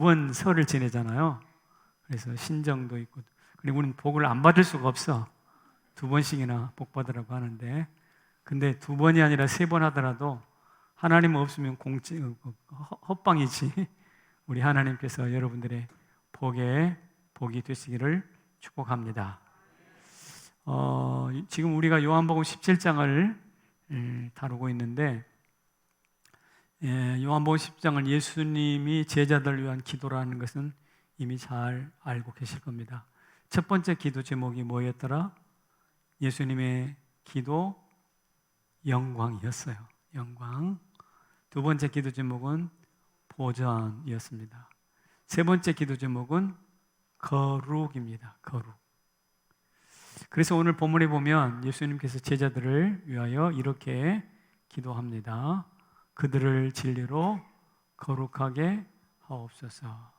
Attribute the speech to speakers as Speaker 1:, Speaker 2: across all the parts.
Speaker 1: 번 설을 지내잖아요. 그래서 신정도 있고, 그리고 우리는 복을 안 받을 수가 없어. 2번씩이나 복 받으라고 하는데, 근데 2번이 아니라 3번 하더라도 하나님 없으면 헛방이지. 우리 하나님께서 여러분들의 복이 되시기를 축복합니다. 지금 우리가 요한복음 17장을 다루고 있는데, 요한복음 10장을 예수님이 제자들을 위한 기도라는 것은 이미 잘 알고 계실 겁니다. 첫 번째 기도 제목이 뭐였더라? 예수님의 기도 영광이었어요. 영광. 두 번째 기도 제목은 보전이었습니다. 세 번째 기도 제목은 거룩입니다. 거룩. 그래서 오늘 본문에 보면 예수님께서 제자들을 위하여 이렇게 기도합니다. 그들을 진리로 거룩하게 하옵소서.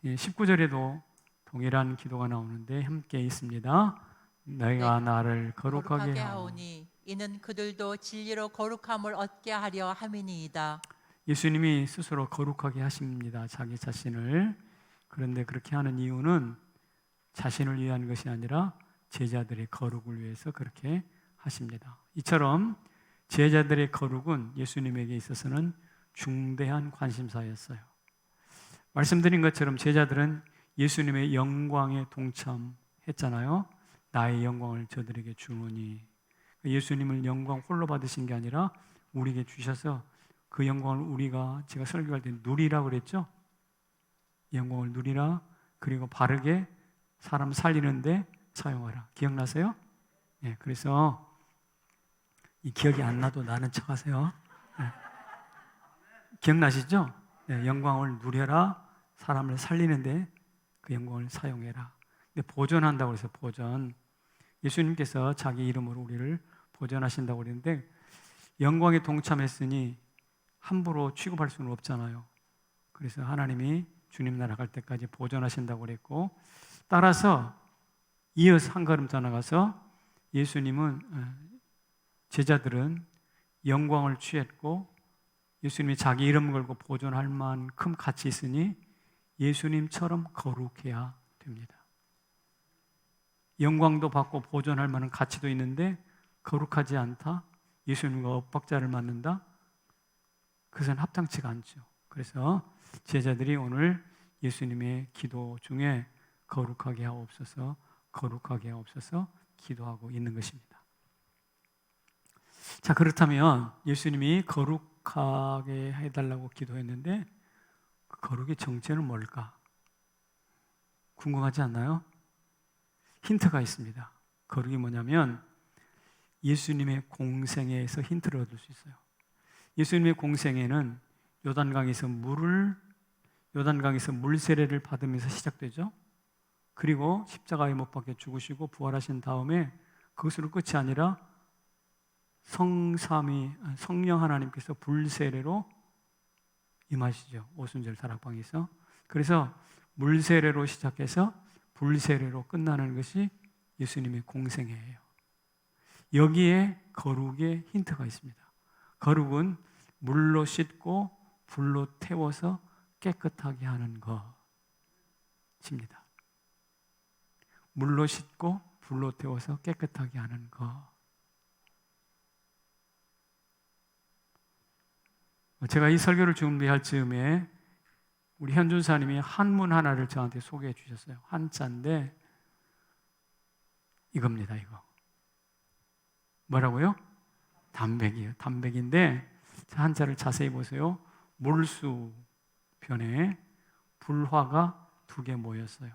Speaker 1: 19절에도 동일한 기도가 나오는데 함께 있습니다. 너희가 나를 거룩하게
Speaker 2: 하오니 이는 그들도 진리로 거룩함을 얻게 하려 함이니이다.
Speaker 1: 예수님이 스스로 거룩하게 하십니다. 자기 자신을. 그런데 그렇게 하는 이유는 자신을 위한 것이 아니라 제자들의 거룩을 위해서 그렇게 하십니다. 이처럼 제자들의 거룩은 예수님에게 있어서는 중대한 관심사였어요. 말씀드린 것처럼 제자들은 예수님의 영광에 동참했잖아요. 나의 영광을 저들에게 주노니. 예수님을 영광 홀로 받으신 게 아니라 우리에게 주셔서 그 영광을 제가 설교할 때 누리라 그랬죠? 영광을 누리라. 그리고 바르게 사람 살리는데 사용하라. 기억나세요? 네, 그래서 이 기억이 안 나도 나는 척 하세요. 네. 기억나시죠? 네, 영광을 누려라. 사람을 살리는데 그 영광을 사용해라. 근데 보존한다고 해서 보존. 예수님께서 자기 이름으로 우리를 보존하신다고 그랬는데 영광에 동참했으니 함부로 취급할 수는 없잖아요. 그래서 하나님이 주님 나라 갈 때까지 보존하신다고 그랬고, 따라서 이어서 한 걸음 더 나가서 제자들은 영광을 취했고 예수님이 자기 이름 걸고 보존할 만큼 가치 있으니 예수님처럼 거룩해야 됩니다. 영광도 받고 보존할 만한 가치도 있는데 거룩하지 않다? 예수님과 엇박자를 맞는다? 그것은 합당치가 않죠. 그래서 제자들이 오늘 예수님의 기도 중에 거룩하게 하옵소서, 거룩하게 하옵소서 기도하고 있는 것입니다. 자, 그렇다면 예수님이 거룩하게 해달라고 기도했는데 그 거룩의 정체는 뭘까? 궁금하지 않나요? 힌트가 있습니다. 거룩이 뭐냐면 예수님의 공생애에서 힌트를 얻을 수 있어요. 예수님의 공생애는 요단강에서 물 세례를 받으면서 시작되죠. 그리고 십자가에 못 박혀 죽으시고 부활하신 다음에 그것으로 끝이 아니라 성령 하나님께서 불 세례로 임하시죠. 오순절 다락방에서. 그래서 물 세례로 시작해서 불 세례로 끝나는 것이 예수님의 공생애예요. 여기에 거룩의 힌트가 있습니다. 거룩은 물로 씻고 불로 태워서 깨끗하게 하는 것입니다. 물로 씻고 불로 태워서 깨끗하게 하는 것. 제가 이 설교를 준비할 즈음에 우리 현준사님이 한문 하나를 저한테 소개해 주셨어요. 한자인데 이겁니다. 이거 뭐라고요? 담백이에요. 담백인데 한자를 자세히 보세요. 물수 편에 불화가 2개 모였어요.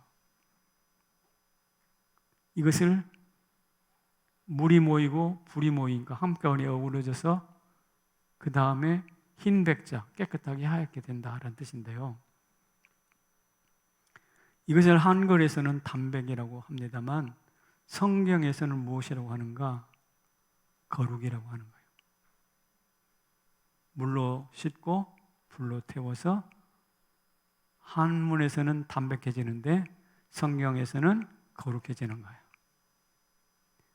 Speaker 1: 이것을 물이 모이고 불이 모이니까 한꺼번에 어우러져서 그 다음에 흰 백자, 깨끗하게 하얗게 된다라는 뜻인데요. 이것을 한글에서는 담백이라고 합니다만 성경에서는 무엇이라고 하는가? 거룩이라고 하는 거예요. 물로 씻고 불로 태워서 한문에서는 담백해지는데 성경에서는 거룩해지는 거예요.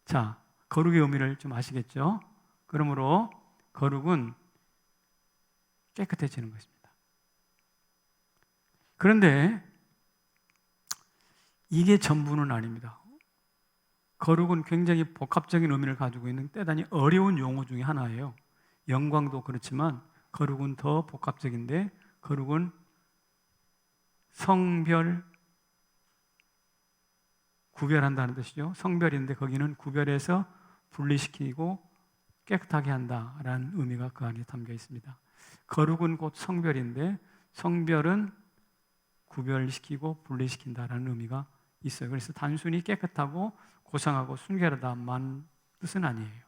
Speaker 1: 자, 거룩의 의미를 좀 아시겠죠? 그러므로 거룩은 깨끗해지는 것입니다. 그런데 이게 전부는 아닙니다. 거룩은 굉장히 복합적인 의미를 가지고 있는 대단히 어려운 용어 중에 하나예요. 영광도 그렇지만 거룩은 더 복합적인데, 거룩은 성별, 구별한다는 뜻이죠. 성별인데 거기는 구별해서 분리시키고 깨끗하게 한다라는 의미가 그 안에 담겨 있습니다. 거룩은 곧 성별인데 성별은 구별시키고 분리시킨다라는 의미가 있어요. 그래서 단순히 깨끗하고 고상하고 순결하다만 뜻은 아니에요.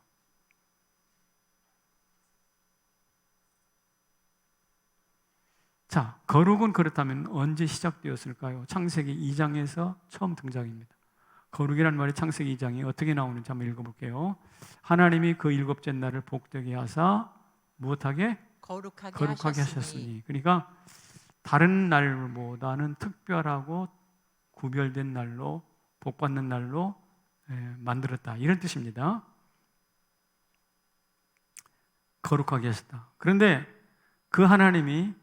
Speaker 1: 자, 거룩은 그렇다면 언제 시작되었을까요? 창세기 2장에서 처음 등장입니다. 거룩이라는 말이 창세기 2장에 어떻게 나오는지 한번 읽어볼게요. 하나님이 그 일곱째 날을 복되게 하사 무엇하게?
Speaker 2: 거룩하게
Speaker 1: 하셨으니. 그러니까 다른 날보다는 특별하고 구별된 날로, 복받는 날로 만들었다, 이런 뜻입니다. 거룩하게 하셨다. 그런데 그 하나님이,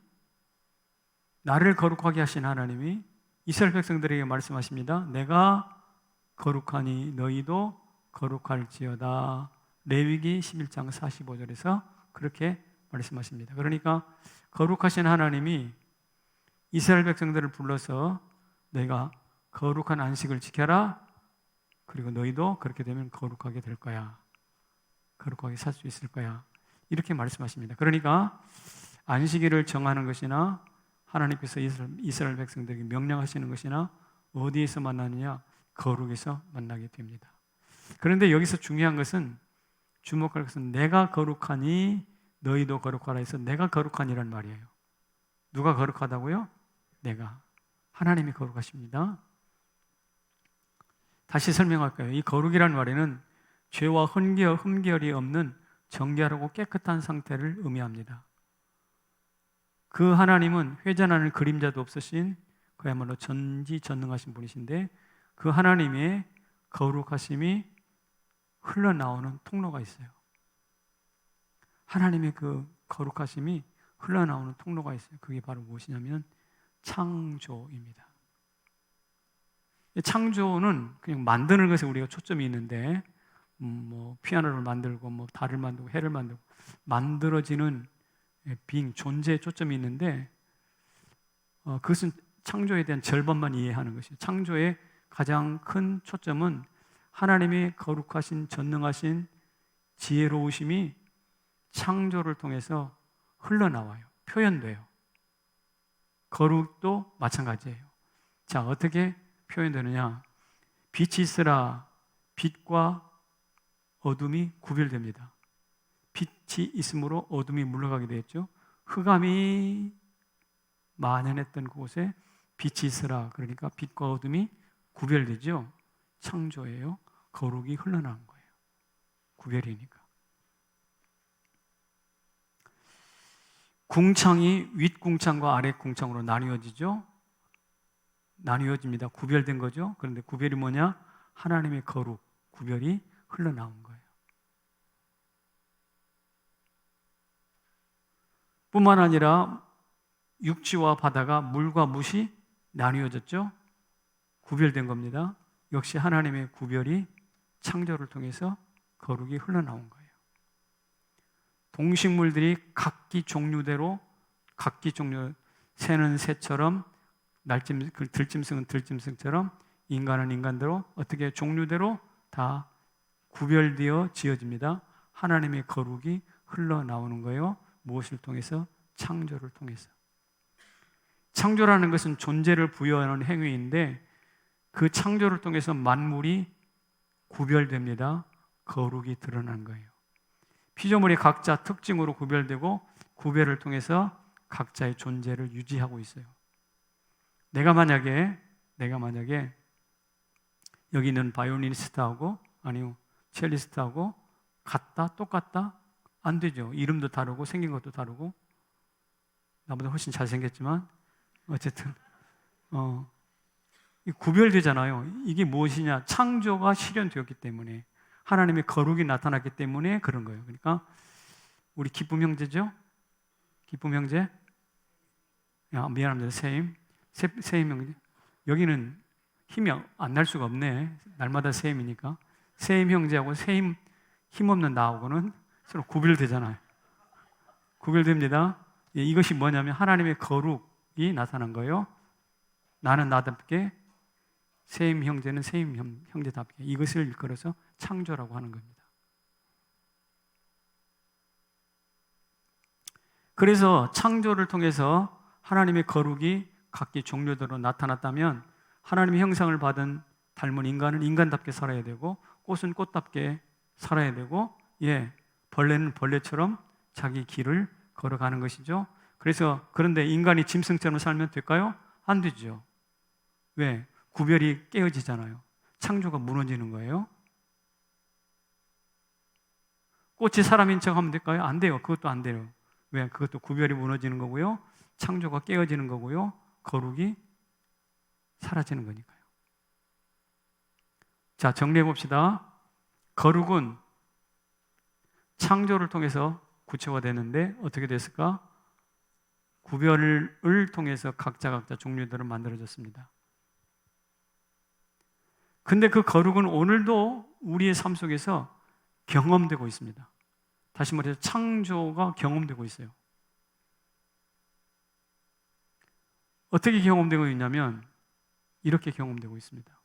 Speaker 1: 나를 거룩하게 하신 하나님이 이스라엘 백성들에게 말씀하십니다. 내가 거룩하니 너희도 거룩할지어다. 레위기 11장 45절에서 그렇게 말씀하십니다. 그러니까 거룩하신 하나님이 이스라엘 백성들을 불러서 너희가 거룩한 안식을 지켜라. 그리고 너희도 그렇게 되면 거룩하게 될 거야. 거룩하게 살 수 있을 거야. 이렇게 말씀하십니다. 그러니까 안식일을 정하는 것이나 하나님께서 이스라엘 백성들에게 명령하시는 것이나 어디에서 만나느냐? 거룩에서 만나게 됩니다. 그런데 여기서 중요한 것은, 주목할 것은 내가 거룩하니 너희도 거룩하라 해서 내가 거룩하니란 말이에요. 누가 거룩하다고요? 내가. 하나님이 거룩하십니다. 다시 설명할까요? 이 거룩이란 말에는 죄와 흠결이 없는 정결하고 깨끗한 상태를 의미합니다. 그 하나님은 회전하는 그림자도 없으신 그야말로 전지전능하신 분이신데, 그 하나님의 거룩하심이 흘러나오는 통로가 있어요. 하나님의 그 거룩하심이 흘러나오는 통로가 있어요. 그게 바로 무엇이냐면 창조입니다. 창조는 그냥 만드는 것에 우리가 초점이 있는데, 뭐 피아노를 만들고 뭐 달을 만들고 해를 만들고 만들어지는 존재에 초점이 있는데, 그것은 창조에 대한 절반만 이해하는 것이에요. 창조의 가장 큰 초점은 하나님의 거룩하신 전능하신 지혜로우심이 창조를 통해서 흘러나와요. 표현돼요. 거룩도 마찬가지예요. 자, 어떻게 표현되느냐? 빛이 있으라. 빛과 어둠이 구별됩니다. 빛이 있으므로 어둠이 물러가게 되었죠. 흑암이 만연했던 곳에 빛이 있으라. 그러니까 빛과 어둠이 구별되죠. 창조예요. 거룩이 흘러나온 거예요. 구별이니까. 궁창이 윗궁창과 아랫궁창으로 나뉘어지죠. 나뉘어집니다. 구별된 거죠. 그런데 구별이 뭐냐? 하나님의 거룩, 구별이 흘러나온 거예요. 뿐만 아니라 육지와 바다가 물과 뭇이 나뉘어졌죠. 구별된 겁니다. 역시 하나님의 구별이 창조를 통해서 거룩이 흘러나온 거예요. 동식물들이 각기 종류대로, 새는 새처럼, 들짐승은 들짐승처럼, 인간은 인간대로, 어떻게 종류대로 다 구별되어 지어집니다. 하나님의 거룩이 흘러나오는 거예요. 무엇을 통해서? 창조를 통해서. 창조라는 것은 존재를 부여하는 행위인데, 그 창조를 통해서 만물이 구별됩니다. 거룩이 드러난 거예요. 피조물이 각자 특징으로 구별되고 구별을 통해서 각자의 존재를 유지하고 있어요. 내가 만약에 여기 있는 바이올리니스트하고 아니요 첼리스트하고 같다? 똑같다? 안 되죠. 이름도 다르고 생긴 것도 다르고 나보다 훨씬 잘생겼지만 어쨌든 구별되잖아요. 이게 무엇이냐? 창조가 실현되었기 때문에, 하나님의 거룩이 나타났기 때문에 그런 거예요. 그러니까 우리 기쁨 형제죠? 기쁨 형제? 미안합니다. 세임 형제. 여기는 힘이 안 날 수가 없네. 날마다 세임이니까. 세임 형제하고 세임 힘없는 나하고는 서로 구별되잖아요. 구별됩니다. 예, 이것이 뭐냐면 하나님의 거룩이 나타난 거예요. 나는 나답게, 세임 형제는 세임 형제답게. 이것을 일컬어서 창조라고 하는 겁니다. 그래서 창조를 통해서 하나님의 거룩이 각기 종류대로 나타났다면 하나님의 형상을 받은 닮은 인간은 인간답게 살아야 되고 꽃은 꽃답게 살아야 되고 벌레는 벌레처럼 자기 길을 걸어가는 것이죠. 그런데 인간이 짐승처럼 살면 될까요? 안 되죠. 왜? 구별이 깨어지잖아요. 창조가 무너지는 거예요. 꽃이 사람인 척 하면 될까요? 안 돼요. 그것도 안 돼요. 왜? 그것도 구별이 무너지는 거고요. 창조가 깨어지는 거고요. 거룩이 사라지는 거니까요. 자, 정리해 봅시다. 거룩은 창조를 통해서 구체화되는데 어떻게 됐을까? 구별을 통해서 각자 종류대로 만들어졌습니다. 근데 그 거룩은 오늘도 우리의 삶 속에서 경험되고 있습니다. 다시 말해서 창조가 경험되고 있어요. 어떻게 경험되고 있냐면 이렇게 경험되고 있습니다.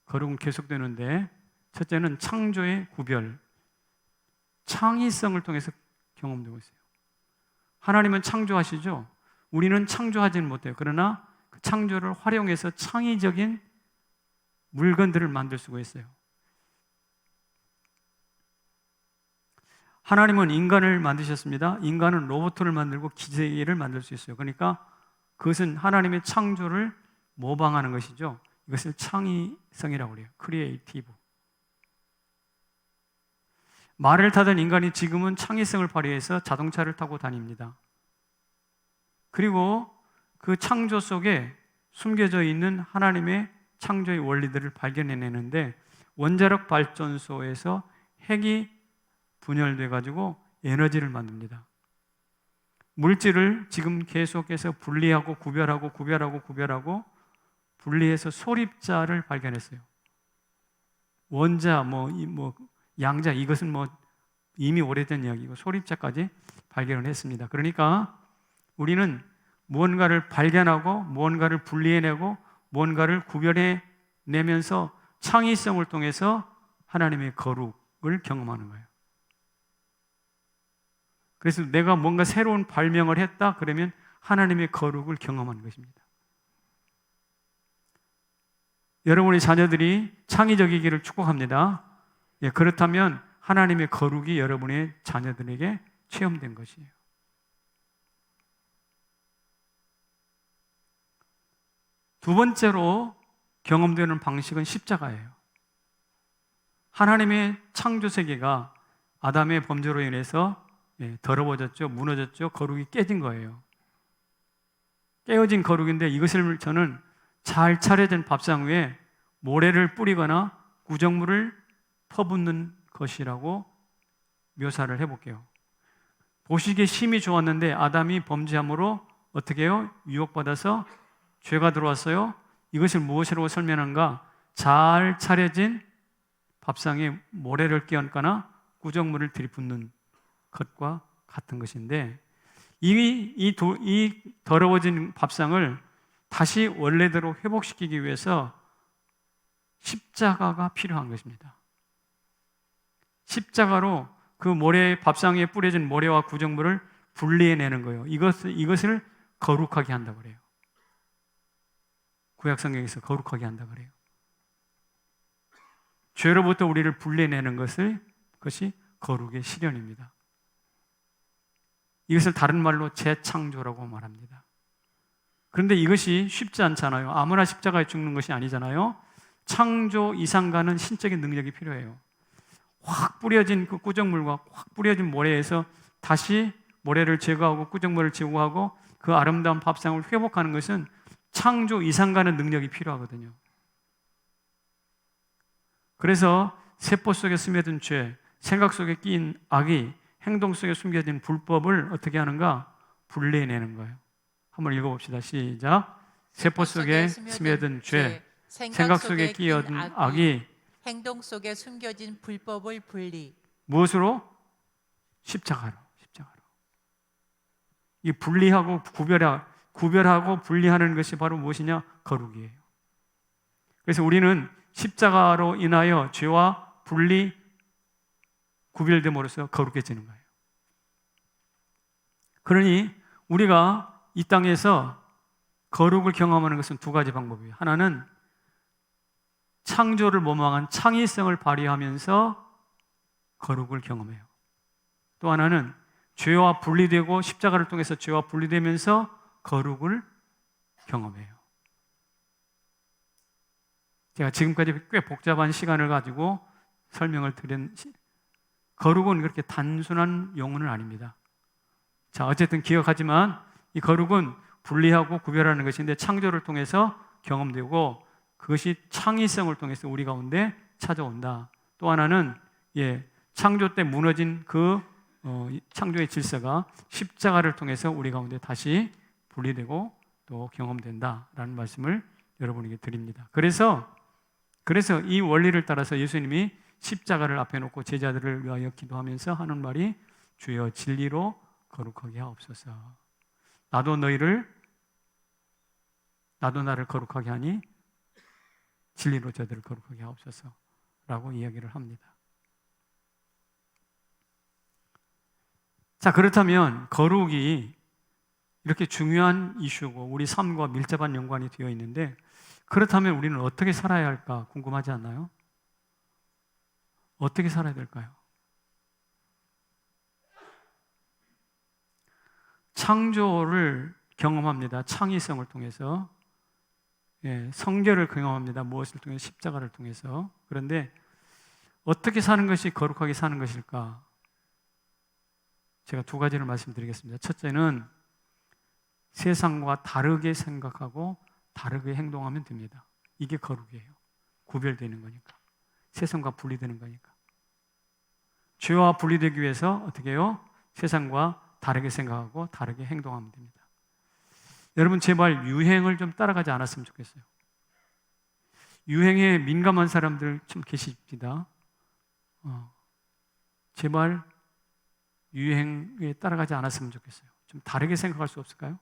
Speaker 1: 거룩은 계속되는데 첫째는 창조의 구별, 창의성을 통해서 경험되고 있어요. 하나님은 창조하시죠. 우리는 창조하지는 못해요. 그러나 그 창조를 활용해서 창의적인 물건들을 만들 수가 있어요. 하나님은 인간을 만드셨습니다. 인간은 로봇을 만들고 기계를 만들 수 있어요. 그러니까 그것은 하나님의 창조를 모방하는 것이죠. 이것을 창의성이라고 그래요. 크리에이티브. 말을 타던 인간이 지금은 창의성을 발휘해서 자동차를 타고 다닙니다. 그리고 그 창조 속에 숨겨져 있는 하나님의 창조의 원리들을 발견해내는데 원자력 발전소에서 핵이 분열돼 가지고 에너지를 만듭니다. 물질을 지금 계속해서 분리하고 구별하고 분리해서 소립자를 발견했어요. 원자, 양자, 이것은 이미 오래된 이야기고 소립자까지 발견을 했습니다. 그러니까 우리는 무언가를 발견하고 무언가를 분리해내고 무언가를 구별해내면서 창의성을 통해서 하나님의 거룩을 경험하는 거예요. 그래서 내가 뭔가 새로운 발명을 했다 그러면 하나님의 거룩을 경험하는 것입니다. 여러분의 자녀들이 창의적이기를 축복합니다. 그렇다면 하나님의 거룩이 여러분의 자녀들에게 체험된 것이에요. 두 번째로 경험되는 방식은 십자가예요. 하나님의 창조 세계가 아담의 범죄로 인해서 더러워졌죠, 무너졌죠, 거룩이 깨진 거예요. 깨어진 거룩인데 이것을 저는 잘 차려진 밥상 위에 모래를 뿌리거나 구정물을 퍼붓는 것이라고 묘사를 해볼게요. 보시기에 심이 좋았는데 아담이 범죄함으로 어떻게 해요? 유혹받아서 죄가 들어왔어요. 이것을 무엇이라고 설명한가? 잘 차려진 밥상에 모래를 끼얹거나 구정물을 들이붓는 것과 같은 것인데 이 더러워진 밥상을 다시 원래대로 회복시키기 위해서 십자가가 필요한 것입니다. 십자가로 그 밥상에 뿌려진 모래와 구정물을 분리해내는 거예요. 이것을 거룩하게 한다고 그래요. 구약 성경에서 거룩하게 한다고 그래요. 죄로부터 우리를 분리해내는 그것이 거룩의 실현입니다. 이것을 다른 말로 재창조라고 말합니다. 그런데 이것이 쉽지 않잖아요. 아무나 십자가에 죽는 것이 아니잖아요. 창조 이상가는 신적인 능력이 필요해요. 확 뿌려진 그 구정물과 확 뿌려진 모래에서 다시 모래를 제거하고 구정물을 제거하고 그 아름다운 밥상을 회복하는 것은 창조 이상가는 능력이 필요하거든요. 그래서 세포 속에 스며든 죄, 생각 속에 끼인 악이 행동 속에 숨겨진 불법을 어떻게 하는가? 분리해내는 거예요. 한번 읽어봅시다. 시작. 세포 속에 스며든 죄, 생각 속에 끼어든 악이
Speaker 2: 행동 속에 숨겨진 불법을 분리.
Speaker 1: 무엇으로? 십자가로. 이 분리하고 구별하고 분리하는 것이 바로 무엇이냐? 거룩이에요. 그래서 우리는 십자가로 인하여 죄와 분리, 구별됨으로써 거룩해지는 거예요. 그러니 우리가 이 땅에서 거룩을 경험하는 것은 두 가지 방법이에요. 하나는 창조를 모방한 창의성을 발휘하면서 거룩을 경험해요. 또 하나는 죄와 분리되고 십자가를 통해서 죄와 분리되면서 거룩을 경험해요. 제가 지금까지 꽤 복잡한 시간을 가지고 설명을 드린 거룩은 그렇게 단순한 용어는 아닙니다. 자, 어쨌든 기억하지만 이 거룩은 분리하고 구별하는 것인데 창조를 통해서 경험되고 그것이 창의성을 통해서 우리 가운데 찾아온다. 또 하나는 창조 때 무너진 그 창조의 질서가 십자가를 통해서 우리 가운데 다시 분리되고 또 경험된다라는 말씀을 여러분에게 드립니다. 그래서 이 원리를 따라서 예수님이 십자가를 앞에 놓고 제자들을 위하여 기도하면서 하는 말이 주여 진리로 거룩하게 하옵소서. 나도 나를 거룩하게 하니 진리로 저들을 거룩하게 하옵소서 라고 이야기를 합니다. 자, 그렇다면 거룩이 이렇게 중요한 이슈고 우리 삶과 밀접한 연관이 되어 있는데 그렇다면 우리는 어떻게 살아야 할까 궁금하지 않나요? 어떻게 살아야 될까요? 창조를 경험합니다. 창의성을 통해서. 성결을 경험합니다. 무엇을 통해서? 십자가를 통해서. 그런데 어떻게 사는 것이 거룩하게 사는 것일까? 제가 두 가지를 말씀드리겠습니다. 첫째는 세상과 다르게 생각하고 다르게 행동하면 됩니다. 이게 거룩이에요. 구별되는 거니까. 세상과 분리되는 거니까. 죄와 분리되기 위해서 어떻게 해요? 세상과 다르게 생각하고 다르게 행동하면 됩니다. 여러분 제발 유행을 좀 따라가지 않았으면 좋겠어요. 유행에 민감한 사람들 좀 계십니다. 제발 유행에 따라가지 않았으면 좋겠어요. 좀 다르게 생각할 수 없을까요?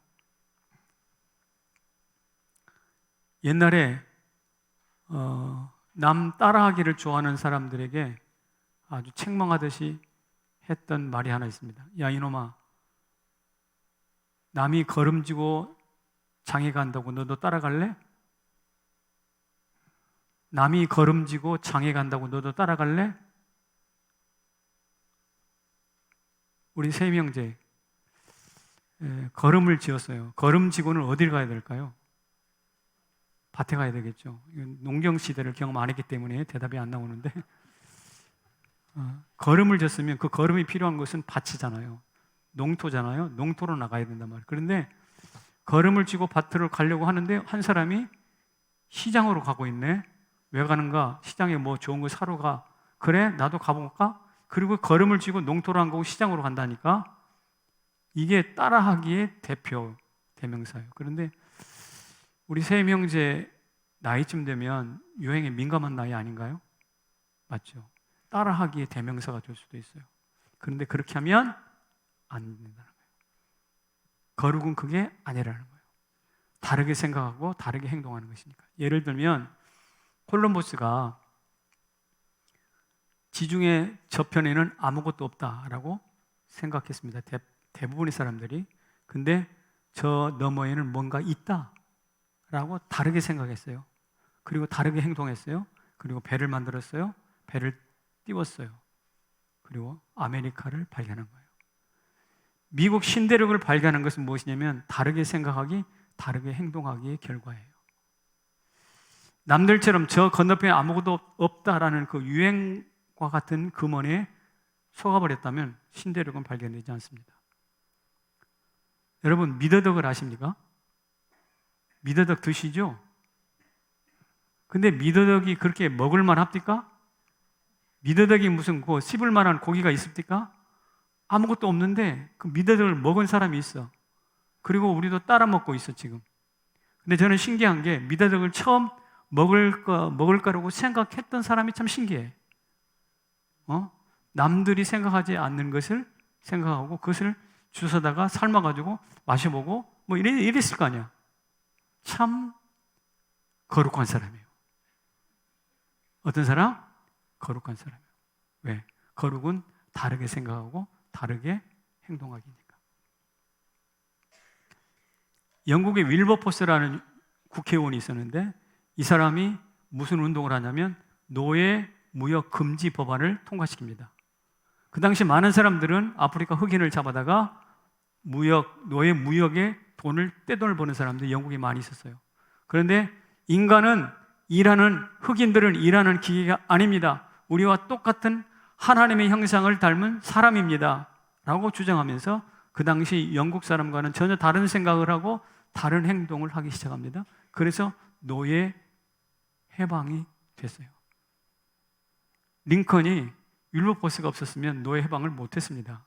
Speaker 1: 옛날에 남 따라하기를 좋아하는 사람들에게 아주 책망하듯이 했던 말이 하나 있습니다. 야 이놈아, 남이 걸음지고 장에 간다고 너도 따라갈래? 남이 걸음지고 장에 간다고 너도 따라갈래? 우리 세 명제 걸음을 지었어요. 걸음지고는 어딜 가야 될까요? 밭에 가야 되겠죠. 농경 시대를 경험 안 했기 때문에 대답이 안 나오는데 걸음을 졌으면 그 걸음이 필요한 것은 밭이잖아요. 농토잖아요. 농토로 나가야 된단 말이에요. 그런데 걸음을 쥐고 밭으로 가려고 하는데 한 사람이 시장으로 가고 있네. 왜 가는가? 시장에 뭐 좋은 거 사러 가. 그래? 나도 가볼까? 그리고 걸음을 쥐고 농토로 안 가고 시장으로 간다니까? 이게 따라하기의 대명사예요. 그런데 우리 세 명제 나이쯤 되면 유행에 민감한 나이 아닌가요? 맞죠? 따라하기의 대명사가 될 수도 있어요. 그런데 그렇게 하면 안 된다는 거예요. 거룩은 그게 아니라는 거예요. 다르게 생각하고 다르게 행동하는 것이니까. 예를 들면 콜럼버스가 지중해 저편에는 아무것도 없다라고 생각했습니다. 대부분의 사람들이. 근데 저 너머에는 뭔가 있다라고 다르게 생각했어요. 그리고 다르게 행동했어요. 그리고 배를 만들었어요. 배를 띄웠어요. 그리고 아메리카를 발견한 거예요. 미국 신대륙을 발견한 것은 무엇이냐면 다르게 생각하기, 다르게 행동하기의 결과예요. 남들처럼 저 건너편에 아무것도 없다라는 그 유행과 같은 금원에 속아버렸다면 신대륙은 발견되지 않습니다. 여러분 미더덕을 아십니까? 미더덕 드시죠? 근데 미더덕이 그렇게 먹을만 합니까? 미더덕이 무슨 그 씹을 만한 고기가 있습니까? 아무것도 없는데 그 미더덕을 먹은 사람이 있어. 그리고 우리도 따라 먹고 있어 지금. 근데 저는 신기한 게 미더덕을 처음 먹을까라고 생각했던 사람이 참 신기해. 남들이 생각하지 않는 것을 생각하고 그것을 주워다가 삶아가지고 마셔보고 뭐 이랬을 거 아니야. 참 거룩한 사람이에요. 어떤 사람? 거룩한 사람이에요. 왜? 거룩은 다르게 생각하고 다르게 행동하기니까. 영국의 윌버포스라는 국회의원이 있었는데 이 사람이 무슨 운동을 하냐면 노예 무역 금지 법안을 통과시킵니다. 그 당시 많은 사람들은 아프리카 흑인을 잡아다가 노예 무역에 떼돈을 버는 사람들이 영국에 많이 있었어요. 그런데 흑인들은 일하는 기계가 아닙니다. 우리와 똑같은 하나님의 형상을 닮은 사람입니다. 라고 주장하면서 그 당시 영국 사람과는 전혀 다른 생각을 하고 다른 행동을 하기 시작합니다. 그래서 노예 해방이 됐어요. 링컨이 윌버포스가 없었으면 노예 해방을 못했습니다.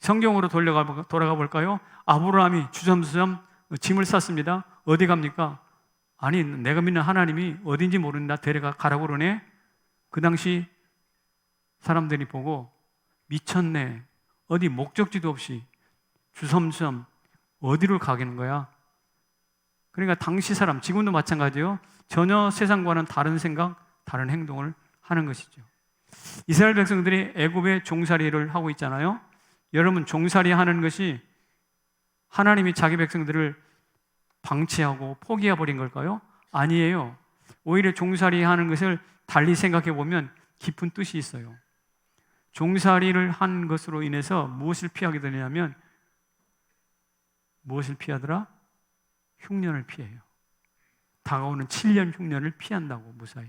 Speaker 1: 성경으로 돌아가 볼까요? 아브라함이 주섬주섬 짐을 쌌습니다. 어디 갑니까? 아니, 내가 믿는 하나님이 어딘지 모른다 가라고 그러네. 그 당시 사람들이 보고 미쳤네. 어디 목적지도 없이 주섬주섬 어디로 가겠는 거야? 그러니까 당시 사람, 지금도 마찬가지예요. 전혀 세상과는 다른 생각, 다른 행동을 하는 것이죠. 이스라엘 백성들이 애굽의 종살이를 하고 있잖아요. 여러분, 종살이 하는 것이 하나님이 자기 백성들을 방치하고 포기해버린 걸까요? 아니에요. 오히려 종살이 하는 것을 달리 생각해 보면 깊은 뜻이 있어요. 종살이를 한 것으로 인해서 무엇을 피하게 되냐면 무엇을 피하더라? 흉년을 피해요. 다가오는 7년 흉년을 피한다고 무사히.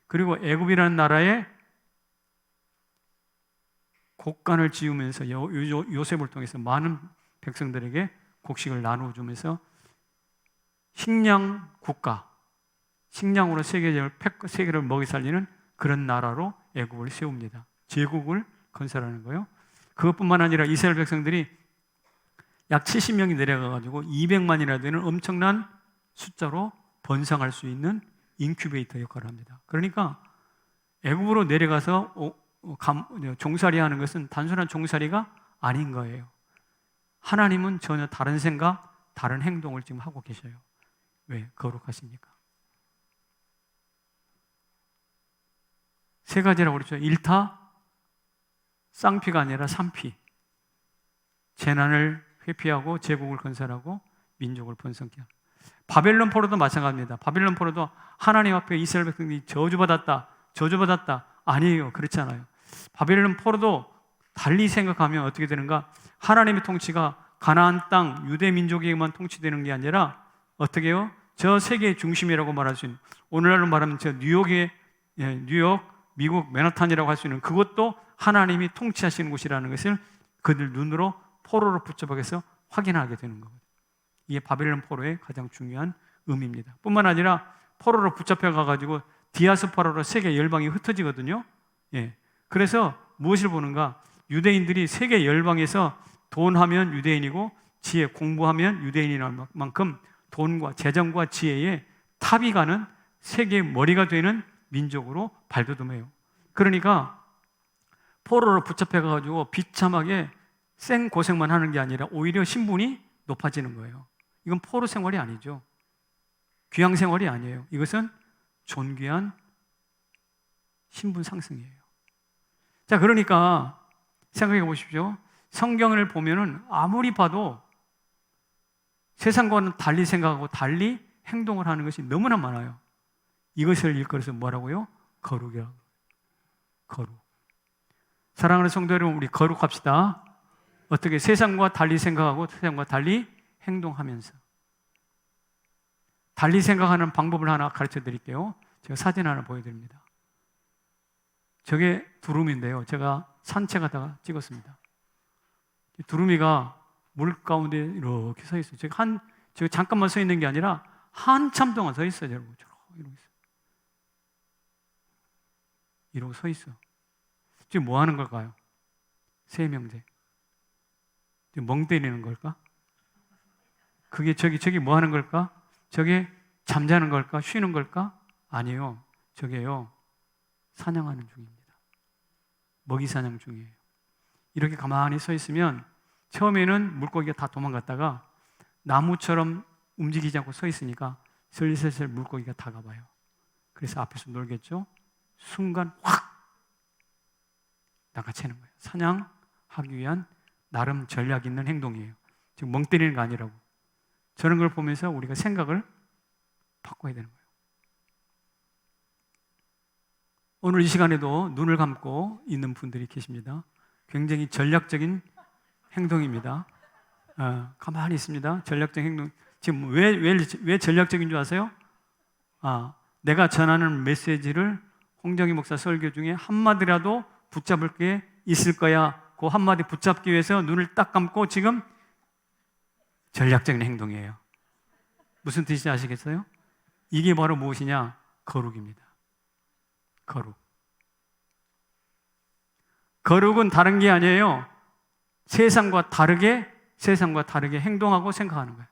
Speaker 1: 그리고 애굽이라는 나라에 곡간을 지으면서 요셉을 통해서 많은 백성들에게 곡식을 나누어주면서 식량 국가, 식량으로 세계를 먹이 살리는 그런 나라로 애굽을 세웁니다. 제국을 건설하는 거예요. 그것뿐만 아니라 이스라엘 백성들이 약 70명이 내려가가지고 200만이나 되는 엄청난 숫자로 번성할 수 있는 인큐베이터 역할을 합니다. 그러니까 애굽으로 내려가서 종살이 하는 것은 단순한 종살이가 아닌 거예요. 하나님은 전혀 다른 생각, 다른 행동을 지금 하고 계셔요. 왜? 거룩하시니까. 세 가지라고 그랬죠. 1타, 쌍피가 아니라 3피. 재난을 회피하고 제국을 건설하고 민족을 번성케 하고. 바벨론 포로도 마찬가지입니다. 바벨론 포로도 하나님 앞에 이스라엘 백성들이 저주받았다. 아니에요. 그렇지 않아요. 바벨론 포로도 달리 생각하면 어떻게 되는가? 하나님의 통치가 가나안 땅 유대 민족에게만 통치되는 게 아니라 어떻게 해요? 저 세계의 중심이라고 말할 수 있는, 오늘날로 말하면 저 뉴욕, 미국 맨하탄이라고 할 수 있는 그것도 하나님이 통치하시는 곳이라는 것을 그들 눈으로 포로로 붙잡아서 확인하게 되는 거거든요. 이게 바벨론 포로의 가장 중요한 의미입니다. 뿐만 아니라 포로로 붙잡혀가지고 디아스포라로 세계 열방이 흩어지거든요. 그래서 무엇을 보는가? 유대인들이 세계 열방에서 돈하면 유대인이고 지혜, 공부하면 유대인인 만큼 돈과 재정과 지혜에 탑이 가는 세계의 머리가 되는 민족으로 발돋움해요. 그러니까 포로로 붙잡혀가지고 비참하게 생고생만 하는 게 아니라 오히려 신분이 높아지는 거예요. 이건 포로 생활이 아니죠. 귀양 생활이 아니에요. 이것은 존귀한 신분 상승이에요. 자, 그러니까 생각해 보십시오. 성경을 보면은 아무리 봐도 세상과는 달리 생각하고 달리 행동을 하는 것이 너무나 많아요. 이것을 일컬어서 뭐라고요? 거룩이라고. 거룩. 사랑하는 성도 여러분, 우리 거룩합시다. 어떻게? 세상과 달리 생각하고 세상과 달리 행동하면서. 달리 생각하는 방법을 하나 가르쳐 드릴게요. 제가 사진 하나 보여드립니다. 저게 두루미인데요. 제가 산책하다가 찍었습니다. 두루미가 물 가운데 이렇게 서 있어요. 제가 잠깐만 서 있는 게 아니라 한참 동안 서 있어요. 여러분. 이러고 있어요. 이러고 서 있어. 지금 뭐 하는 걸까요? 세명제. 지금 멍 때리는 걸까? 그게 저기 뭐 하는 걸까? 저게 잠자는 걸까? 쉬는 걸까? 아니요. 저게요. 사냥하는 중입니다. 먹이 사냥 중이에요. 이렇게 가만히 서 있으면 처음에는 물고기가 다 도망갔다가 나무처럼 움직이지 않고 서 있으니까 슬슬 물고기가 다가봐요. 그래서 앞에서 놀겠죠? 순간 확 낚아채는 거예요. 사냥하기 위한 나름 전략 있는 행동이에요. 지금 멍 때리는 거 아니라고. 저런 걸 보면서 우리가 생각을 바꿔야 되는 거예요. 오늘 이 시간에도 눈을 감고 있는 분들이 계십니다. 굉장히 전략적인 행동입니다. 가만히 있습니다. 전략적인 행동. 지금 왜 전략적인 줄 아세요? 내가 전하는 메시지를 홍정희 목사 설교 중에 한마디라도 붙잡을 게 있을 거야. 그 한마디 붙잡기 위해서 눈을 딱 감고 지금 전략적인 행동이에요. 무슨 뜻인지 아시겠어요? 이게 바로 무엇이냐? 거룩입니다. 거룩. 거룩은 다른 게 아니에요. 세상과 다르게 행동하고 생각하는 거예요.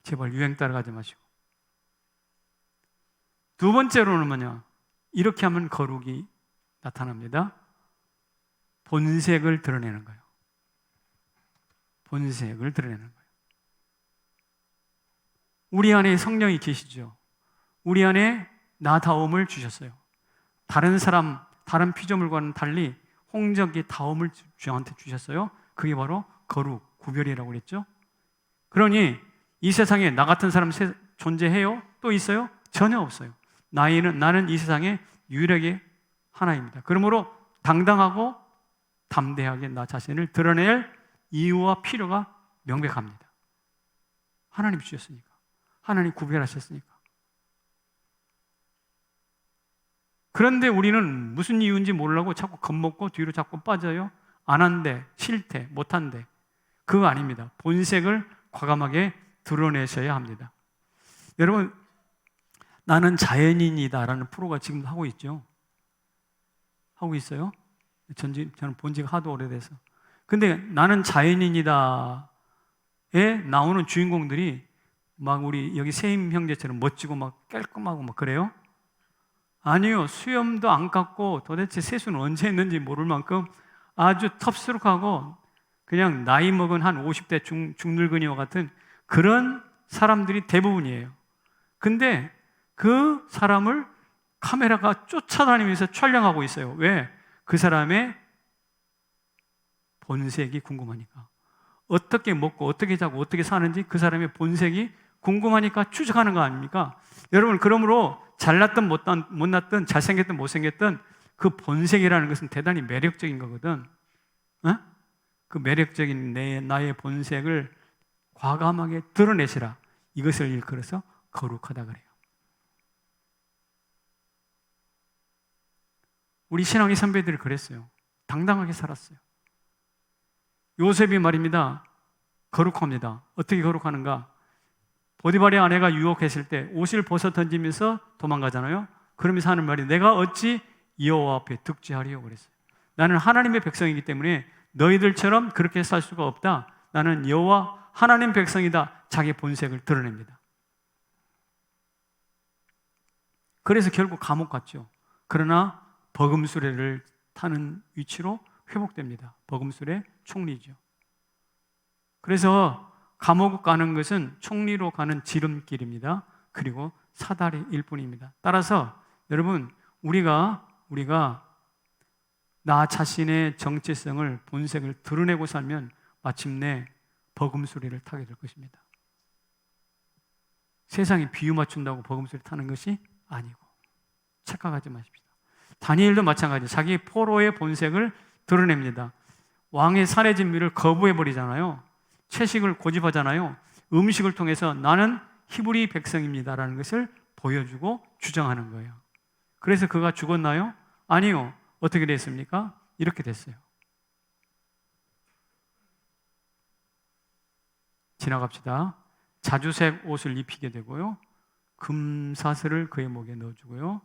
Speaker 1: 제발 유행 따라가지 마시고. 두 번째로는 뭐냐? 이렇게 하면 거룩이 나타납니다. 본색을 드러내는 거예요. 본색을 드러내는 거예요. 우리 안에 성령이 계시죠. 우리 안에 나다움을 주셨어요. 다른 피조물과는 달리 홍적의 다움을 저한테 주셨어요. 그게 바로 거룩, 구별이라고 그랬죠. 그러니 이 세상에 나 같은 사람 존재해요? 또 있어요? 전혀 없어요. 나는 이 세상에 유일하게 하나입니다. 그러므로 당당하고 담대하게 나 자신을 드러낼 이유와 필요가 명백합니다. 하나님 주셨으니까. 하나님 구별하셨으니까. 그런데 우리는 무슨 이유인지 모르고 자꾸 겁먹고 뒤로 자꾸 빠져요. 안 한대, 싫대, 못한대. 그거 아닙니다. 본색을 과감하게 드러내셔야 합니다. 여러분, 나는 자연인이다라는 프로가 지금 하고 있죠. 하고 있어요. 저는 본 지가 하도 오래돼서. 근데 나는 자연인이다에 나오는 주인공들이 막 우리 여기 세임 형제처럼 멋지고 막 깔끔하고 막 그래요? 아니요. 수염도 안 깎고 도대체 세수는 언제 했는지 모를 만큼 아주 텁스룩하고 그냥 나이 먹은 한 50대 중늙은이와 같은 그런 사람들이 대부분이에요. 근데 그 사람을 카메라가 쫓아다니면서 촬영하고 있어요. 왜? 그 사람의 본색이 궁금하니까. 어떻게 먹고 어떻게 자고 어떻게 사는지 그 사람의 본색이 궁금하니까 추적하는 거 아닙니까? 여러분, 그러므로 잘났든 못났든 잘생겼든 못생겼든 그 본색이라는 것은 대단히 매력적인 거거든. 그 매력적인 나의 본색을 과감하게 드러내시라. 이것을 일컬어서 거룩하다 그래요. 우리 신앙의 선배들이 그랬어요. 당당하게 살았어요. 요셉이 말입니다. 거룩합니다. 어떻게 거룩하는가? 보디발의 아내가 유혹했을 때 옷을 벗어 던지면서 도망가잖아요. 그러면서 하는 말이 내가 어찌 여호와 앞에 득죄하리요 그랬어요. 나는 하나님의 백성이기 때문에 너희들처럼 그렇게 살 수가 없다. 나는 여호와 하나님 백성이다. 자기 본색을 드러냅니다. 그래서 결국 감옥 갔죠. 그러나 버금수레를 타는 위치로 회복됩니다. 버금수레 총리죠. 그래서 감옥 가는 것은 총리로 가는 지름길입니다. 그리고 사다리일 뿐입니다. 따라서 여러분, 우리가 나 자신의 정체성을, 본색을 드러내고 살면 마침내 버금수레를 타게 될 것입니다. 세상이 비유 맞춘다고 버금수레 타는 것이 아니고 착각하지 마십시오. 다니엘도 마찬가지예요. 자기 포로의 본색을 드러냅니다. 왕의 살해 진미를 거부해버리잖아요. 채식을 고집하잖아요. 음식을 통해서 나는 히브리 백성입니다라는 것을 보여주고 주장하는 거예요. 그래서 그가 죽었나요? 아니요. 어떻게 됐습니까? 이렇게 됐어요. 지나갑시다. 자주색 옷을 입히게 되고요. 금사슬을 그의 목에 넣어주고요.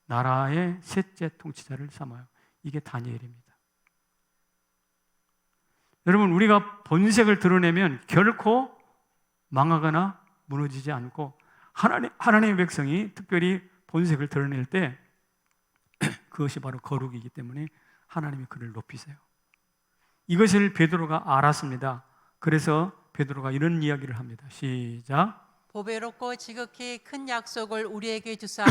Speaker 1: 나라의 셋째 통치자를 삼아요. 이게 다니엘입니다. 여러분, 우리가 본색을 드러내면 결코 망하거나 무너지지 않고, 하나님의 백성이 특별히 본색을 드러낼 때 그것이 바로 거룩이기 때문에 하나님이 그를 높이세요. 이것을 베드로가 알았습니다. 그래서 베드로가 이런 이야기를 합니다. 시작.
Speaker 2: 보배롭고 지극히 큰 약속을 우리에게 주사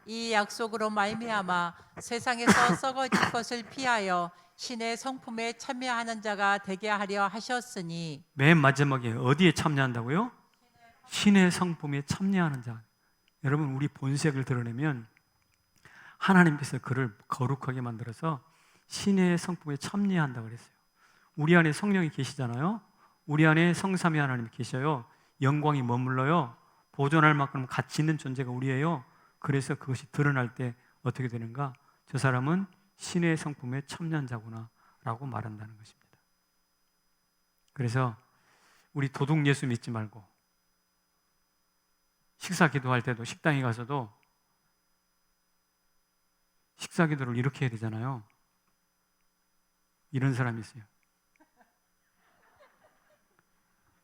Speaker 2: 이 약속으로 말미암아 세상에서 썩어질 것을 피하여 신의 성품에 참여하는 자가 되게 하려 하셨으니.
Speaker 1: 맨 마지막에 어디에 참여한다고요? 신의 성품에 참여하는 자. 여러분, 우리 본색을 드러내면 하나님께서 그를 거룩하게 만들어서 신의 성품에 참여한다고 그랬어요. 우리 안에 성령이 계시잖아요. 우리 안에 성삼위 하나님이 계셔요. 영광이 머물러요. 보존할 만큼 가치 있는 존재가 우리예요. 그래서 그것이 드러날 때 어떻게 되는가? 저 사람은 신의 성품에 참여한 자구나 라고 말한다는 것입니다. 그래서 우리 도둑 예수 믿지 말고 식사 기도할 때도 식당에 가서도 식사 기도를 이렇게 해야 되잖아요. 이런 사람이 있어요.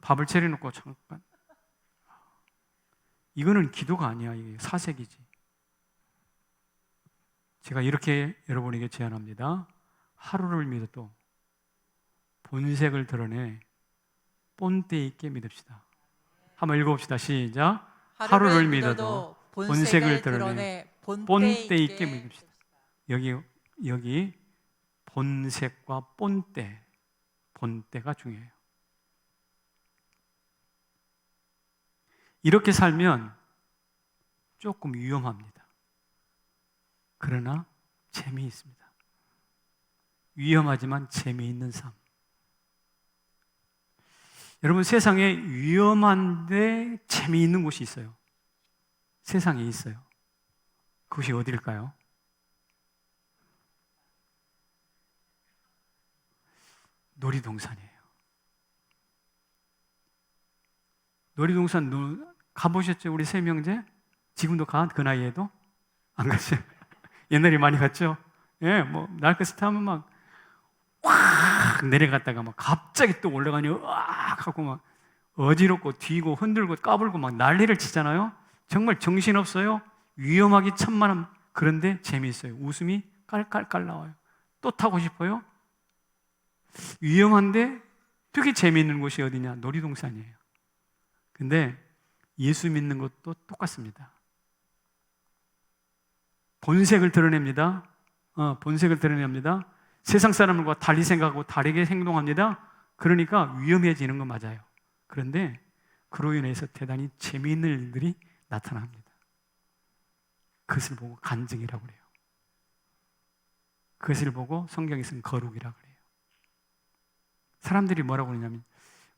Speaker 1: 밥을 차려놓고 잠깐, 이거는 기도가 아니야. 이게 사색이지. 제가 이렇게 여러분에게 제안합니다. 하루를 믿어도 본색을 드러내 본때 있게 믿읍시다. 한번 읽어봅시다. 시작. 하루를 믿어도 본색을 드러내 본때 있게 믿읍시다. 여기 본색과 본때가 중요해요. 이렇게 살면 조금 위험합니다. 그러나 재미있습니다. 위험하지만 재미있는 삶. 여러분, 세상에 위험한데 재미있는 곳이 있어요. 세상에 있어요. 그것이 어딜까요? 놀이동산이에요. 놀이동산 가보셨죠? 우리 세 명제? 지금도 가? 그 나이에도? 안 가죠? 옛날에 많이 갔죠? 예, 뭐, 날것을 타면 막, 확 내려갔다가 막 갑자기 또 올라가니, 으악! 하고 막 어지럽고 뒤고 흔들고 까불고 막 난리를 치잖아요? 정말 정신없어요? 위험하기 천만한, 그런데 재미있어요. 웃음이 깔깔깔 나와요. 또 타고 싶어요? 위험한데 되게 재미있는 곳이 어디냐? 놀이동산이에요. 근데 예수 믿는 것도 똑같습니다. 본색을 드러냅니다. 본색을 드러냅니다. 세상 사람들과 달리 생각하고 다르게 행동합니다. 그러니까 위험해지는 건 맞아요. 그런데 그로 인해서 대단히 재미있는 일들이 나타납니다. 그것을 보고 간증이라고 그래요. 그것을 보고 성경에서는 거룩이라고 그래요. 사람들이 뭐라고 그러냐면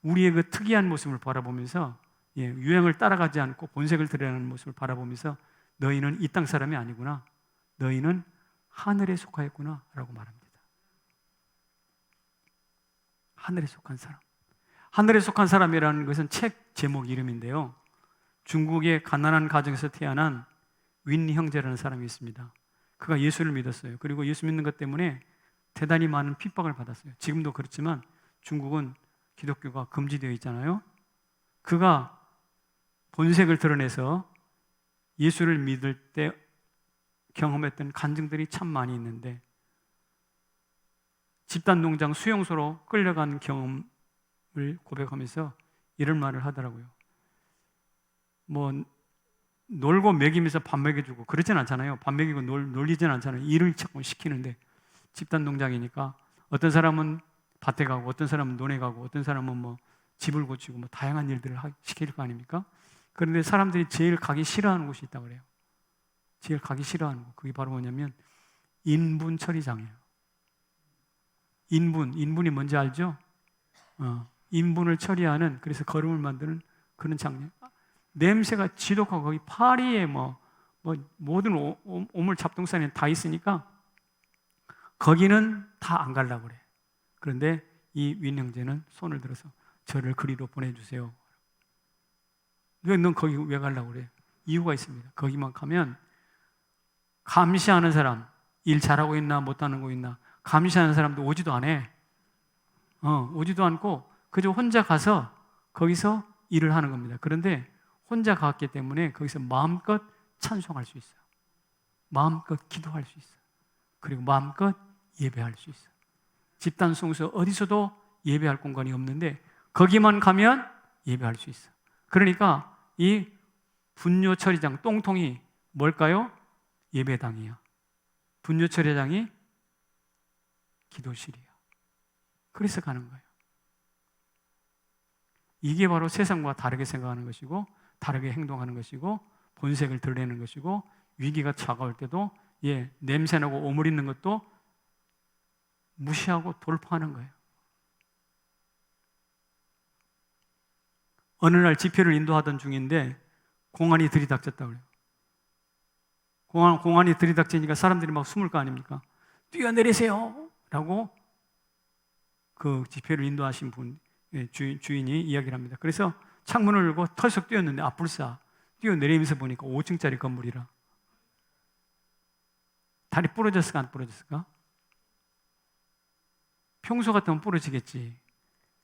Speaker 1: 우리의 그 특이한 모습을 바라보면서 유행을 따라가지 않고 본색을 드러내는 모습을 바라보면서 너희는 이 땅 사람이 아니구나. 너희는 하늘에 속하였구나 라고 말합니다. 하늘에 속한 사람. 하늘에 속한 사람이라는 것은 책 제목 이름인데요. 중국의 가난한 가정에서 태어난 윈 형제라는 사람이 있습니다. 그가 예수를 믿었어요. 그리고 예수 믿는 것 때문에 대단히 많은 핍박을 받았어요. 지금도 그렇지만 중국은 기독교가 금지되어 있잖아요. 그가 본색을 드러내서 예수를 믿을 때 경험했던 간증들이 참 많이 있는데 집단농장 수용소로 끌려간 경험을 고백하면서 이런 말을 하더라고요. 뭐 놀고 먹이면서 밥 먹여주고 그러진 않잖아요. 밥 먹이고 놀리진 않잖아요. 일을 자꾸 시키는데 집단농장이니까 어떤 사람은 밭에 가고 어떤 사람은 논에 가고 어떤 사람은 뭐 집을 고치고 뭐 다양한 일들을 시킬 거 아닙니까? 그런데 사람들이 제일 가기 싫어하는 곳이 있다고 그래요. 제일 가기 싫어하는 곳. 그게 바로 뭐냐면 인분 처리장이에요. 인분이 뭔지 알죠? 인분을 처리하는, 그래서 거름을 만드는 그런 장면. 냄새가 지독하고 거기 파리에 뭐 모든 오물 잡동사니 다 있으니까 거기는 다 안 가려고 그래. 그런데 이 윈 형제는 손을 들어서 저를 그리로 보내주세요. 넌 거기 왜 가려고 그래? 이유가 있습니다. 거기만 가면 감시하는 사람, 일 잘하고 있나 못하는 거 있나 감시하는 사람도 오지도 않아. 오지도 않고 그저 혼자 가서 거기서 일을 하는 겁니다. 그런데 혼자 갔기 때문에 거기서 마음껏 찬송할 수 있어요. 마음껏 기도할 수 있어요. 그리고 마음껏 예배할 수 있어요. 집단 성소 어디서도 예배할 공간이 없는데 거기만 가면 예배할 수 있어요. 그러니까 이 분뇨 처리장 똥통이 뭘까요? 예배당이야. 분뇨 처리장이 기도실이야. 그래서 가는 거예요. 이게 바로 세상과 다르게 생각하는 것이고 다르게 행동하는 것이고 본색을 드러내는 것이고 위기가 차가울 때도 냄새나고 오물 있는 것도 무시하고 돌파하는 거예요. 어느 날 집회를 인도하던 중인데 공안이 들이닥쳤다고 그래요. 공안이 들이닥치니까 사람들이 막 숨을 거 아닙니까? 뛰어내리세요! 라고 그 집회를 인도하신 분, 주인이 이야기를 합니다. 그래서 창문을 열고 털썩 뛰었는데 불사 뛰어내리면서 보니까 5층짜리 건물이라. 다리 부러졌을까 안 부러졌을까? 평소 같으면 부러지겠지.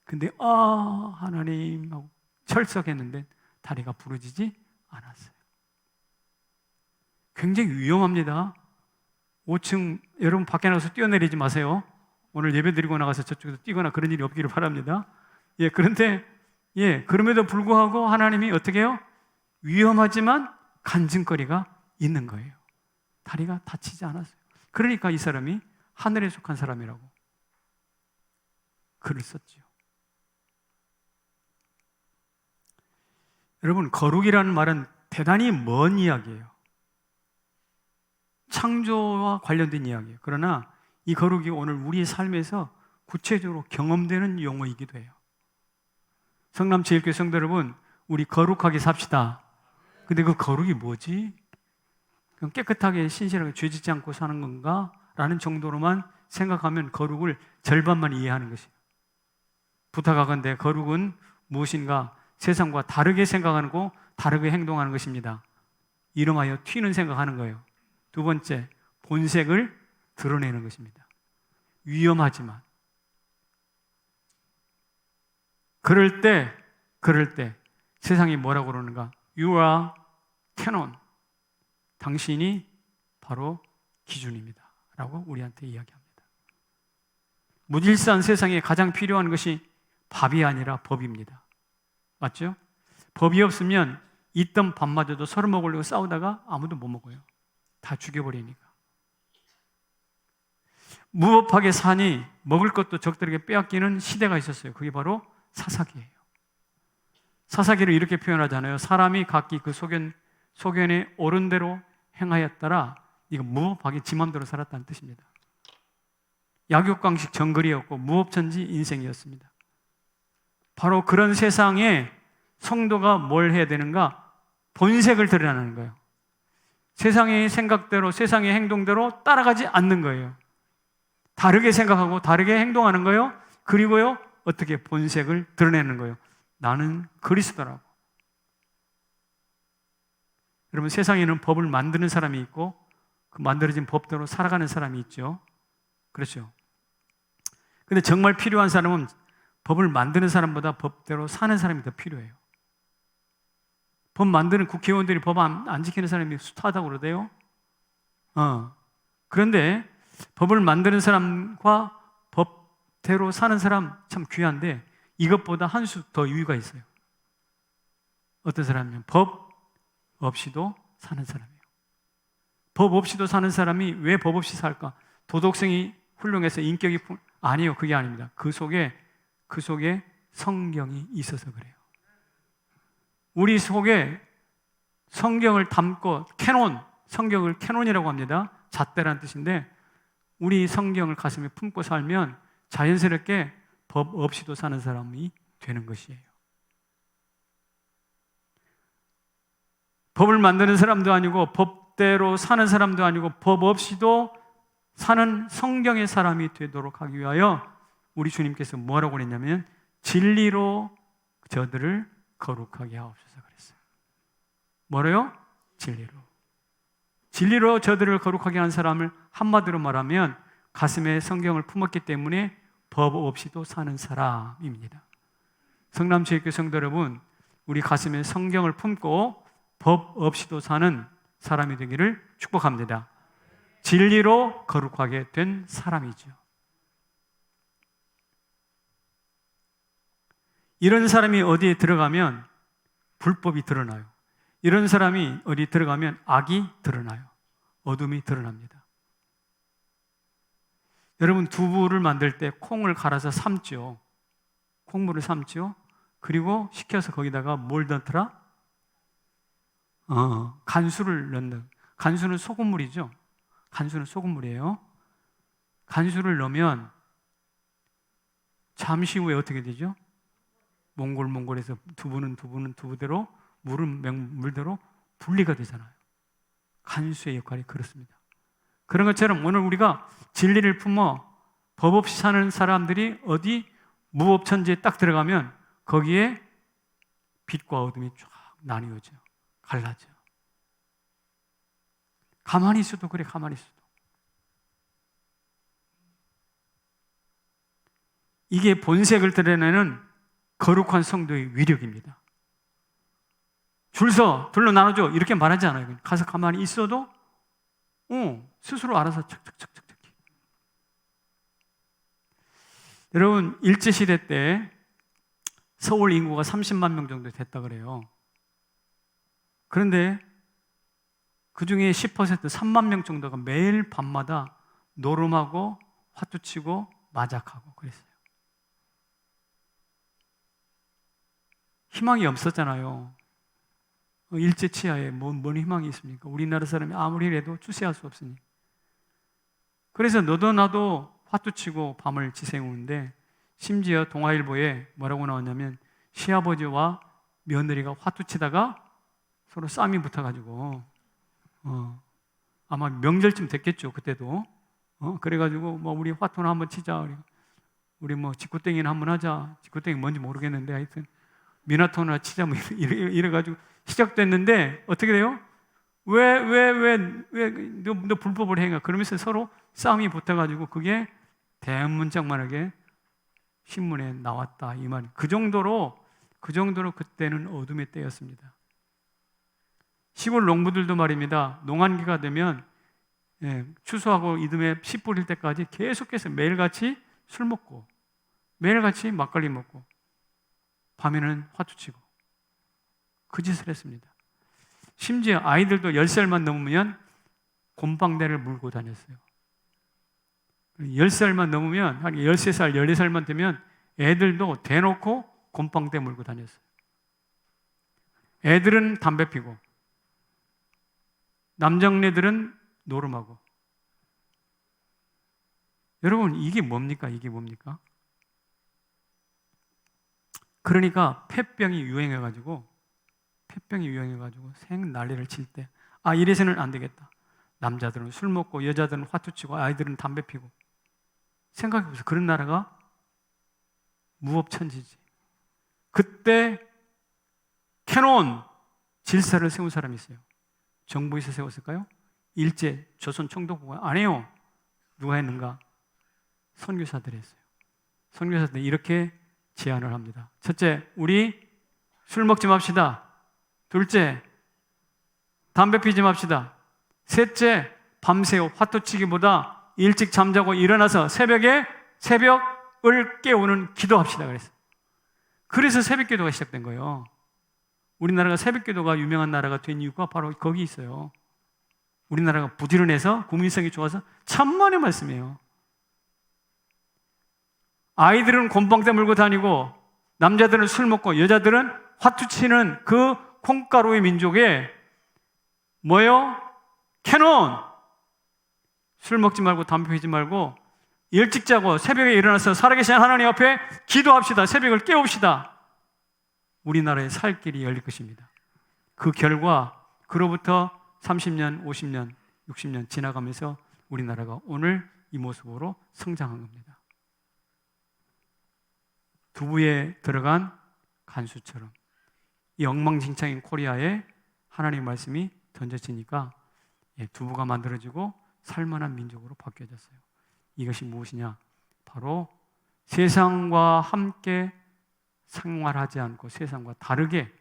Speaker 1: 근데 하나님 하고 철썩했는데 다리가 부러지지 않았어요. 굉장히 위험합니다. 5층 여러분 밖에 나가서 뛰어내리지 마세요. 오늘 예배 드리고 나가서 저쪽에서 뛰거나 그런 일이 없기를 바랍니다. 그런데 그럼에도 불구하고 하나님이 어떻게 해요? 위험하지만 간증거리가 있는 거예요. 다리가 다치지 않았어요. 그러니까 이 사람이 하늘에 속한 사람이라고 글을 썼죠. 여러분, 거룩이라는 말은 대단히 먼 이야기예요. 창조와 관련된 이야기예요. 그러나 이 거룩이 오늘 우리의 삶에서 구체적으로 경험되는 용어이기도 해요. 성남제일교회 성도 여러분, 우리 거룩하게 삽시다. 근데 그 거룩이 뭐지? 그냥 깨끗하게 신실하게 죄짓지 않고 사는 건가? 라는 정도로만 생각하면 거룩을 절반만 이해하는 것이에요. 부탁하건대 거룩은 무엇인가? 세상과 다르게 생각하고 다르게 행동하는 것입니다. 이름하여 튀는 생각하는 거예요. 두 번째, 본색을 드러내는 것입니다. 위험하지만 그럴 때 세상이 뭐라고 그러는가? You are canon. 당신이 바로 기준입니다. 라고 우리한테 이야기합니다. 무질서한 세상에 가장 필요한 것이 밥이 아니라 법입니다. 맞죠? 법이 없으면 있던 밥마저도 서로 먹으려고 싸우다가 아무도 못 먹어요. 다 죽여버리니까. 무법하게 사니 먹을 것도 적들에게 빼앗기는 시대가 있었어요. 그게 바로 사사기예요. 사사기를 이렇게 표현하잖아요. 사람이 각기 그 소견에 옳은 대로 행하였더라. 이거 무법하게 지 맘대로 살았다는 뜻입니다. 약육강식 정글이었고 무법천지 인생이었습니다. 바로 그런 세상에 성도가 뭘 해야 되는가? 본색을 드러내는 거예요. 세상의 생각대로, 세상의 행동대로 따라가지 않는 거예요. 다르게 생각하고 다르게 행동하는 거예요. 그리고요, 어떻게 본색을 드러내는 거예요. 나는 그리스도라고. 여러분, 세상에는 법을 만드는 사람이 있고 그 만들어진 법대로 살아가는 사람이 있죠. 그렇죠. 근데 정말 필요한 사람은 법을 만드는 사람보다 법대로 사는 사람이 더 필요해요. 법 만드는 국회의원들이 법 안 지키는 사람이 숱하다고 그러대요. 그런데 법을 만드는 사람과 법대로 사는 사람 참 귀한데 이것보다 한 수 더 유의가 있어요. 어떤 사람이면 법 없이도 사는 사람이에요. 법 없이도 사는 사람이 왜 법 없이 살까? 도덕성이 훌륭해서 인격이 아니요, 그게 아닙니다. 그 속에 성경이 있어서 그래요. 우리 속에 성경을 담고 성경을 캐논이라고 합니다. 잣대라는 뜻인데 우리 성경을 가슴에 품고 살면 자연스럽게 법 없이도 사는 사람이 되는 것이에요. 법을 만드는 사람도 아니고 법대로 사는 사람도 아니고 법 없이도 사는 성경의 사람이 되도록 하기 위하여 우리 주님께서 뭐라고 그랬냐면 진리로 저들을 거룩하게 하옵소서 그랬어요. 뭐래요? 진리로 저들을 거룩하게 한 사람을 한마디로 말하면 가슴에 성경을 품었기 때문에 법 없이도 사는 사람입니다. 성남체육교 성도 여러분, 우리 가슴에 성경을 품고 법 없이도 사는 사람이 되기를 축복합니다. 진리로 거룩하게 된 사람이죠. 이런 사람이 어디에 들어가면 불법이 드러나요. 이런 사람이 어디 들어가면 악이 드러나요. 어둠이 드러납니다. 여러분, 두부를 만들 때 콩을 갈아서 삶죠. 콩물을 삶죠. 그리고 식혀서 거기다가 뭘 넣더라? 간수를 넣는. 간수는 소금물이죠. 간수는 소금물이에요. 간수를 넣으면 잠시 후에 어떻게 되죠? 몽골해서 두부는 두부대로, 물은 물대로 분리가 되잖아요. 간수의 역할이 그렇습니다. 그런 것처럼 오늘 우리가 진리를 품어 법 없이 사는 사람들이 어디 무법천지에 딱 들어가면 거기에 빛과 어둠이 쫙 나뉘어져, 갈라져. 가만히 있어도 그래, 가만히 있어도. 이게 본색을 드러내는 거룩한 성도의 위력입니다. 줄서 둘로 나눠줘 이렇게 말하지 않아요. 가서 가만히 있어도 스스로 알아서 척척척척. 여러분, 일제시대 때 서울 인구가 30만 명 정도 됐다 그래요. 그런데 그 중에 10% 3만 명 정도가 매일 밤마다 노름하고 화투치고 마작하고 그랬어요. 희망이 없었잖아요. 일제 치하에 뭔 희망이 있습니까? 우리나라 사람이 아무리 해도 주체할 수 없으니. 그래서 너도 나도 화투치고 밤을 지새우는데, 심지어 동아일보에 뭐라고 나왔냐면 시아버지와 며느리가 화투치다가 서로 싸움이 붙어가지고 아마 명절쯤 됐겠죠. 그때도 그래가지고 뭐 우리 화투나 한번 치자, 우리 뭐 직구땡이나 한번 하자. 직구땡이 뭔지 모르겠는데 하여튼 미나토나 치자 뭐 이래가지고 시작됐는데 어떻게 돼요? 너 불법을 행해. 그러면서 서로 싸움이 붙어가지고 그게 대문짝만하게 신문에 나왔다 이 말. 그 정도로 그때는 어둠의 때였습니다. 시골 농부들도 말입니다. 농한기가 되면 추수하고 이듬해 씨 뿌릴 때까지 계속해서 매일같이 술 먹고 매일같이 막걸리 먹고 밤에는 화투치고 그 짓을 했습니다. 심지어 아이들도 10살만 넘으면 곰방대를 물고 다녔어요. 10살만 넘으면 한 13살, 14살만 되면 애들도 대놓고 곰방대 물고 다녔어요. 애들은 담배 피고 남정네들은 노름하고. 여러분, 이게 뭡니까? 그러니까 폐병이 유행해가지고 생 난리를 칠 때 이래서는 안 되겠다. 남자들은 술 먹고 여자들은 화투 치고 아이들은 담배 피고. 생각해보세요. 그런 나라가 무법천지지. 그때 캐논 질서를 세운 사람이 있어요. 정부에서 세웠을까요? 일제 조선 총독부가 안 해요. 누가 했는가? 선교사들이 했어요. 선교사들이 이렇게 제안을 합니다. 첫째, 우리 술 먹지 맙시다. 둘째, 담배 피지 맙시다. 셋째, 밤새 화투치기보다 일찍 잠자고 일어나서 새벽을 깨우는 기도합시다 그랬어요. 그래서 새벽 기도가 시작된 거예요. 우리나라가 새벽 기도가 유명한 나라가 된 이유가 바로 거기 있어요. 우리나라가 부지런해서 국민성이 좋아서 천만의 말씀이에요. 아이들은 곰방대 물고 다니고 남자들은 술 먹고 여자들은 화투치는 그 콩가루의 민족에 뭐요? 캐논! 술 먹지 말고 담배 피지 말고 일찍 자고 새벽에 일어나서 살아계신 하나님 앞에 기도합시다. 새벽을 깨웁시다. 우리나라의 살 길이 열릴 것입니다. 그 결과 그로부터 30년, 50년, 60년 지나가면서 우리나라가 오늘 이 모습으로 성장한 겁니다. 두부에 들어간 간수처럼 이 엉망진창인 코리아에 하나님의 말씀이 던져지니까 두부가 만들어지고 살만한 민족으로 바뀌어졌어요. 이것이 무엇이냐? 바로 세상과 함께 생활하지 않고 세상과 다르게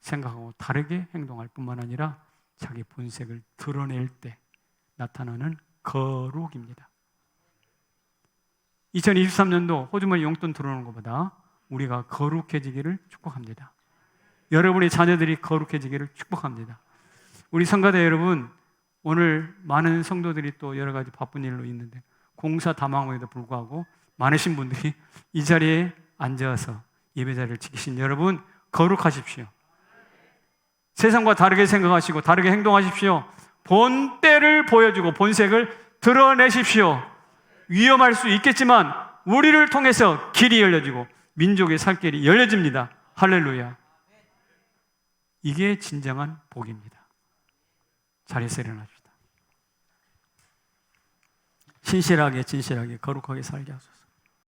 Speaker 1: 생각하고 다르게 행동할 뿐만 아니라 자기 본색을 드러낼 때 나타나는 거룩입니다. 2023년도 호주머니 용돈 들어오는 것보다 우리가 거룩해지기를 축복합니다. 여러분의 자녀들이 거룩해지기를 축복합니다. 우리 성가대 여러분, 오늘 많은 성도들이 또 여러 가지 바쁜 일로 있는데 공사 다망함에도 불구하고 많으신 분들이 이 자리에 앉아서 예배 자리를 지키신 여러분, 거룩하십시오. 세상과 다르게 생각하시고 다르게 행동하십시오. 본때를 보여주고 본색을 드러내십시오. 위험할 수 있겠지만 우리를 통해서 길이 열려지고 민족의 살 길이 열려집니다. 할렐루야. 이게 진정한 복입니다. 자리에서 일어납시다. 진실하게 거룩하게 살게 하소서.